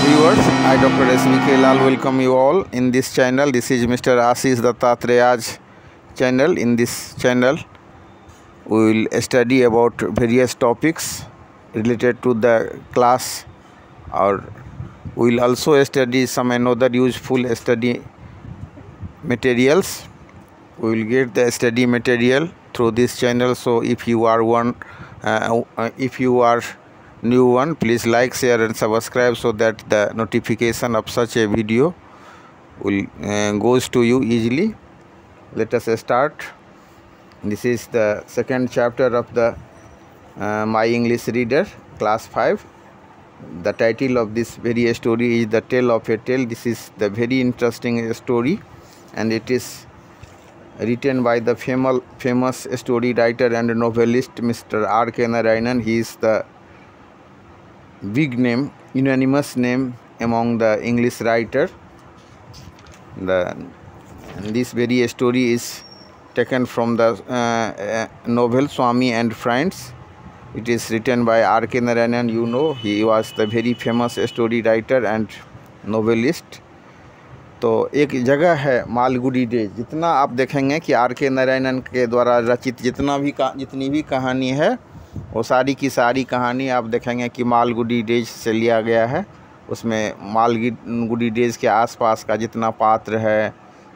viewers, I Dr. S.V.K. Lal welcome you all in this channel. This is Mr. Ashish Dattatreya's channel. In this channel, we will study about various topics related to the class, or we will also study some another useful study materials. We will get the study material through this channel. So if you are new one, please like, share and subscribe so that the notification of such a video will goes to you easily. Let us start. This is the second chapter of the My English Reader class 5. The title of this very story is The Tale of a Tale. This is the very interesting story, and it is written by the famous story writer and novelist Mr. R.K. Narayanan. He is the big name, unanimous name among the English writer. This very story is taken from the novel Swami and Friends. It is written by R.K. Narayanan. You know, he was the very famous story writer and novelist. तो एक जगह है Malgudi days. जितना आप देखेंगे कि R.K. Narayanan के द्वारा रचित जितनी भी कहानी है, वो सारी की सारी कहानी आप देखेंगे कि मालगुडी डेज से लिया गया है. उसमें मालगुडी डेज के आसपास का जितना पात्र है,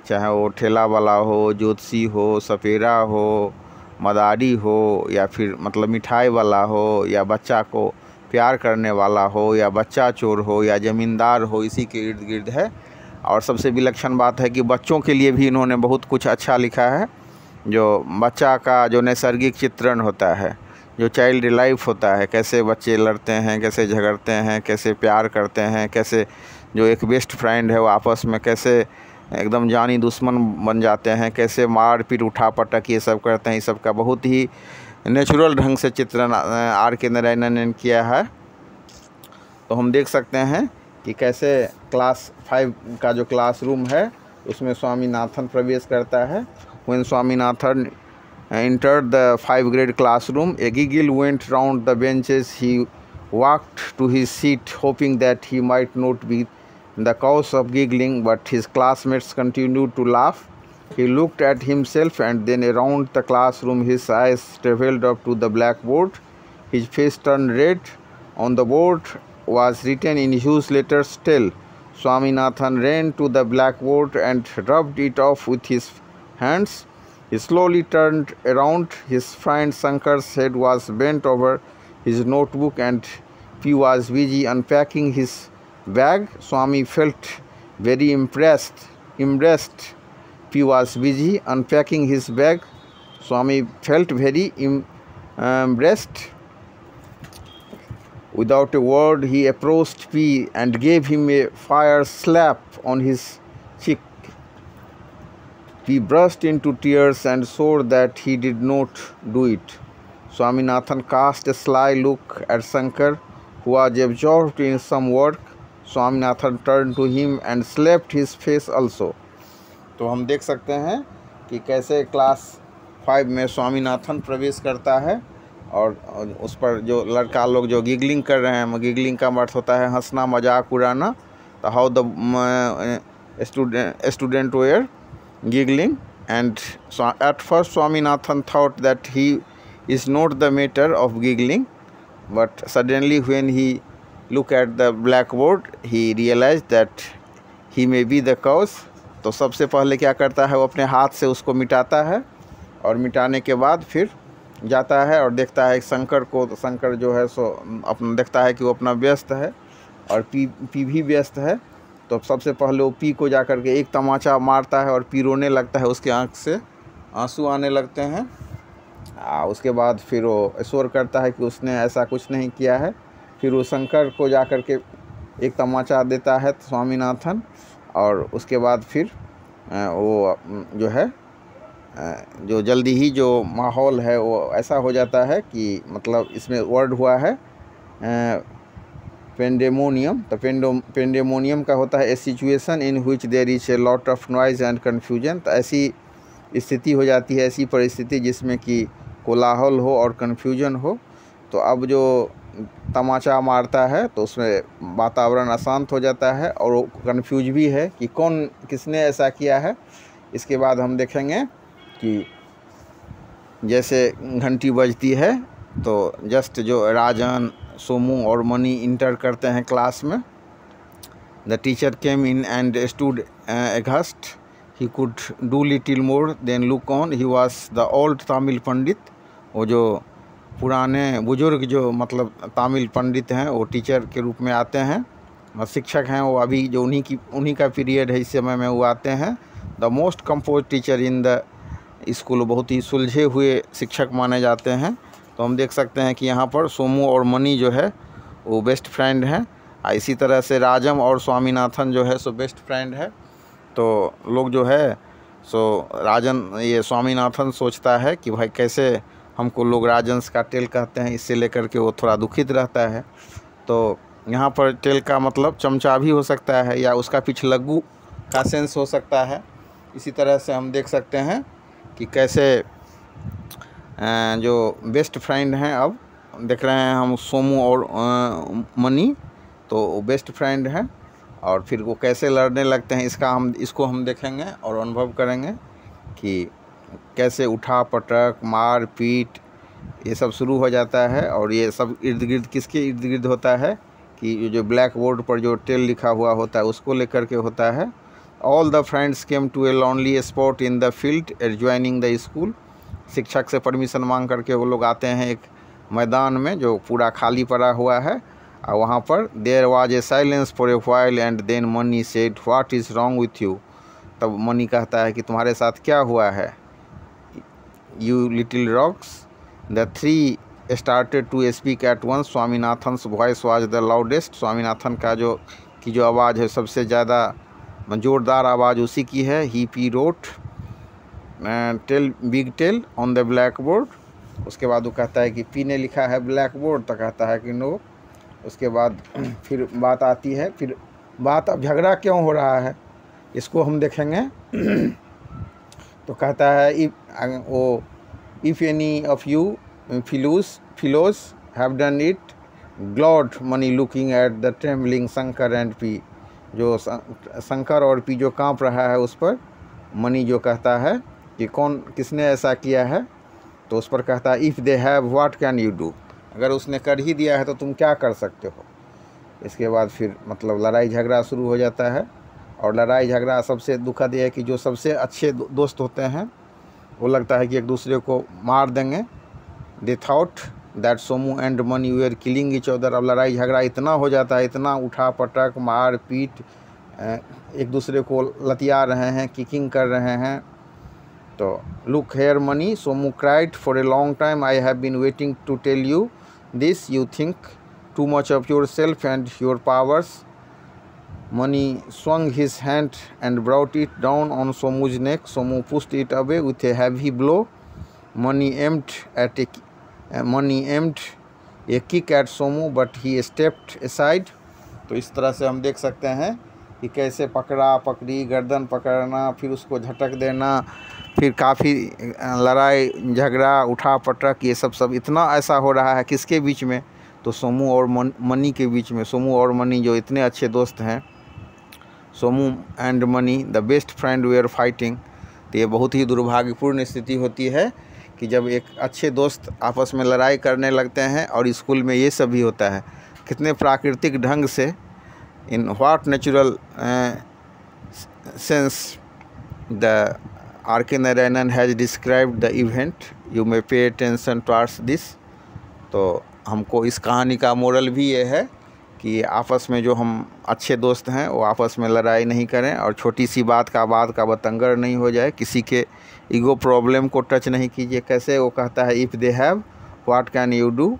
चाहे वो ठेला वाला हो, ज्योतिषी हो, सपेरा हो, मदारी हो, या फिर मतलब मिठाई वाला हो, या बच्चा को प्यार करने वाला हो, या बच्चा चोर हो, या ज़मींदार हो, इसी के इर्द गिर्द है. और सबसे विलक्षण बात है कि बच्चों के लिए भी इन्होंने बहुत कुछ अच्छा लिखा है. जो बच्चा का जो नैसर्गिक चित्रण होता है, जो चाइल्ड लाइफ होता है, कैसे बच्चे लड़ते हैं, कैसे झगड़ते हैं, कैसे प्यार करते हैं, कैसे जो एक बेस्ट फ्रेंड है वो आपस में कैसे एकदम जानी दुश्मन बन जाते हैं, कैसे मार पीट उठा पटक ये सब करते हैं. ये सब का बहुत ही नेचुरल ढंग से चित्रण R.K. नारायणन ने किया है. तो हम देख सकते हैं कि कैसे क्लास 5 का जो क्लासरूम है उसमें स्वामीनाथन प्रवेश करता है. When Swaminathan entered the 5th grade classroom, a giggle went round the benches. He walked to his seat, hoping that he might not be the cause of giggling, but his classmates continued to laugh. He looked at himself and then around the classroom. His eyes travelled up to the blackboard. His face turned red. On the board was written in huge letters, "Tell." Swaminathan ran to the blackboard and rubbed it off with his hands. He slowly turned around. His friend Shankar's head was bent over his notebook and he was busy unpacking his bag. Swami felt very impressed. He was busy unpacking his bag. Swami felt very impressed. Without a word, he approached P and gave him a fire slap on his cheek. P burst into tears and swore that he did not do it. Swaminathan cast a sly look at Shankar, who was absorbed in some work. Swaminathan turned to him and slapped his face also. तो हम देख सकते हैं कि कैसे class 5 में स्वामीनाथन प्रवेश करता है, और उस पर जो लड़का लोग जो गिगलिंग कर रहे हैं, गिगलिंग का अर्थ होता है हंसना, मजाक उड़ाना. तो how the student were giggling, and so at first Swaminathan thought that he is not the matter of giggling, but suddenly when he looked at the blackboard he realized that he may be the cause. तो सबसे पहले क्या करता है, वो अपने हाथ से उसको मिटाता है, और मिटाने के बाद फिर जाता है और देखता है शंकर को. तो शंकर जो है सो अपना देखता है कि वो अपना व्यस्त है, और पी भी व्यस्त है. तो सबसे पहले वो पी को जा कर के एक तमाचा मारता है और पी रोने लगता है. उसके आँख से आंसू आने लगते हैं. उसके बाद फिर वो स्वर करता है कि उसने ऐसा कुछ नहीं किया है. फिर वो शंकर को जा कर के एक तमाचा देता है स्वामीनाथन, और उसके बाद फिर वो जो है जो जल्दी ही जो माहौल है वो ऐसा हो जाता है कि मतलब इसमें वर्ड हुआ है पेंडेमोनियम. तो पेंडेमोनियम का होता है a situation in which there is a lot of noise and confusion. तो ऐसी स्थिति हो जाती है, ऐसी परिस्थिति जिसमें कि कोलाहल हो और कन्फ्यूजन हो. तो अब जो तमाचा मारता है तो उसमें वातावरण अशांत हो जाता है और वो कन्फ्यूज भी है कि कौन किसने ऐसा किया है। इसके बाद हम देखेंगे कि जैसे घंटी बजती है तो जस्ट जो राजन, सोमू और मनी इंटर करते हैं क्लास में। The teacher came in and stood aghast. He could do little more than look on. He was the old Tamil pandit. वो जो पुराने बुजुर्ग जो मतलब तमिल पंडित हैं वो टीचर के रूप में आते हैं और शिक्षक हैं वो अभी जो उन्हीं का पीरियड है इस समय में वो आते हैं। The most compose teacher in the school, बहुत ही सुलझे हुए शिक्षक माने जाते हैं। तो हम देख सकते हैं कि यहाँ पर सोमू और मनी जो है वो बेस्ट फ्रेंड हैं। इसी तरह से राजम और स्वामीनाथन जो है सो बेस्ट फ्रेंड है। तो लोग जो है सो राजन ये स्वामीनाथन सोचता है कि भाई कैसे हमको लोग राजन्स का टेल कहते हैं, इससे लेकर के वो थोड़ा दुखित रहता है। तो यहाँ पर टेल का मतलब चमचा भी हो सकता है या उसका पिछलग्गू का सेंस हो सकता है। इसी तरह से हम देख सकते हैं कि कैसे जो बेस्ट फ्रेंड हैं, अब देख रहे हैं हम सोमू और मनी, तो बेस्ट फ्रेंड हैं और फिर वो कैसे लड़ने लगते हैं इसको हम देखेंगे और अनुभव करेंगे कि कैसे उठा पटक मार पीट ये सब शुरू हो जाता है। और ये सब इर्द गिर्द किसके इर्द गिर्द होता है कि जो ब्लैक बोर्ड पर जो टेल लिखा हुआ होता है उसको लेकर के होता है। All the friends came to a lonely spot in the field adjoining the school. शिक्षक से परमिशन मांग करके वो लोग आते हैं एक मैदान में जो पूरा खाली पड़ा हुआ है और वहाँ पर there was a silence for a while and then Mani said what is wrong with you. तब मनी कहता है कि तुम्हारे साथ क्या हुआ है। You little rocks. The three started to speak at once. Swaminathan's voice was the loudest. Swaminathan का जो आवाज़ है सबसे ज़्यादा जोरदार आवाज़ उसी की है। He P wrote tell big tale on the blackboard. उसके बाद वो कहता है कि पी ने लिखा है ब्लैक बोर्ड, तो कहता है कि नो। उसके बाद फिर बात आती है, फिर बात अब झगड़ा क्यों हो रहा है इसको हम देखेंगे। तो कहता है if any of you fellows have done it glared Mani looking at the trembling Shankar and P. जो शंकर और पी जो कांप रहा है उस पर मनी जो कहता है कि किसने ऐसा किया है, तो उस पर कहता है if they have what can you do. अगर उसने कर ही दिया है तो तुम क्या कर सकते हो। इसके बाद फिर मतलब लड़ाई झगड़ा शुरू हो जाता है। और लड़ाई झगड़ा सबसे दुखद है कि जो सबसे अच्छे दोस्त होते हैं वो लगता है कि एक दूसरे को मार देंगे। They thought that Somu and Mani were killing each other. अब लड़ाई झगड़ा इतना हो जाता है, इतना उठा पटक मार पीट, एक दूसरे को लतिया रहे हैं, किकिंग कर रहे हैं। तो look here Mani, Somu cried for a long time, I have been waiting to tell you this, you think too much of yourself and your powers. Mani swung his hand and brought it down on Somu's neck. Somu pushed it away with a heavy blow. Mani aimed a kick at Somu, but he stepped aside. तो इस तरह से हम देख सकते हैं कि कैसे पकड़ा पकड़ी, गर्दन पकड़ना, फिर उसको झटक देना, फिर काफ़ी लड़ाई झगड़ा उठा पटक ये सब इतना ऐसा हो रहा है किसके बीच में, तो सोमू और मनी के बीच में। सोमू और मनी जो इतने अच्छे दोस्त हैं, Somu and money the best friend where fighting. तो ये बहुत ही दुर्भाग्यपूर्ण स्थिति होती है कि जब एक अच्छे दोस्त आपस में लड़ाई करने लगते हैं। और स्कूल में ये सब भी होता है। कितने प्राकृतिक ढंग से in what natural sense the R K. Narayanan has described the event, you may pay attention towards this. तो हमको इस कहानी का मोरल भी ये है कि आपस में जो हम अच्छे दोस्त हैं वो आपस में लड़ाई नहीं करें और छोटी सी बात का बतंगर नहीं हो जाए, किसी के ईगो प्रॉब्लम को टच नहीं कीजिए। कैसे वो कहता है if they have what can you do,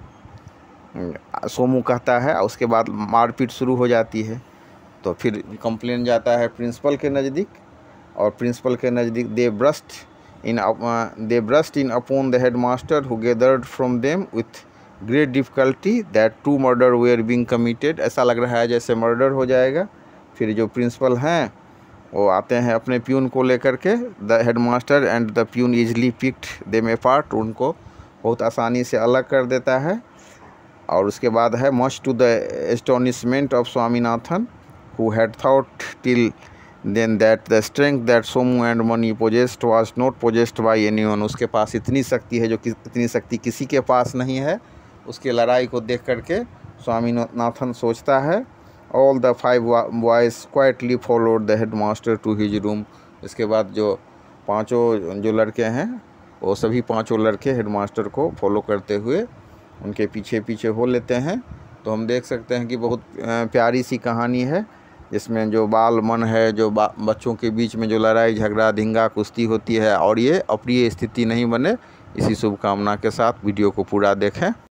Somu कहता है। उसके बाद मारपीट शुरू हो जाती है। तो फिर कंप्लेन जाता है प्रिंसिपल के नज़दीक और प्रिंसिपल के नज़दीक they burst in upon the headmaster who gathered from them with great difficulty that 2 murder were being committed. ऐसा लग रहा है जैसे मर्डर हो जाएगा। फिर जो प्रिंसिपल हैं वो आते हैं अपने प्यून को लेकर के। The head master and the peon easily picked them apart. उनको बहुत आसानी से अलग कर देता है। और उसके बाद है much to the astonishment of Swaminathan who had thought till then that the strength that Somu and Mani possessed was not possessed by anyone. उसके पास इतनी शक्ति है जो इतनी शक्ति किसी के पास नहीं है। उसके लड़ाई को देख करके स्वामीनाथन सोचता है। All the 5 boys quietly followed the headmaster to his room. इसके बाद जो पांचों जो लड़के हैं वो सभी पांचों लड़के हेडमास्टर को फॉलो करते हुए उनके पीछे पीछे हो लेते हैं। तो हम देख सकते हैं कि बहुत प्यारी सी कहानी है जिसमें जो बाल मन है, जो बच्चों के बीच में जो लड़ाई झगड़ा धिंगा कुश्ती होती है और ये अप्रिय स्थिति नहीं बने, इसी शुभकामना के साथ वीडियो को पूरा देखें।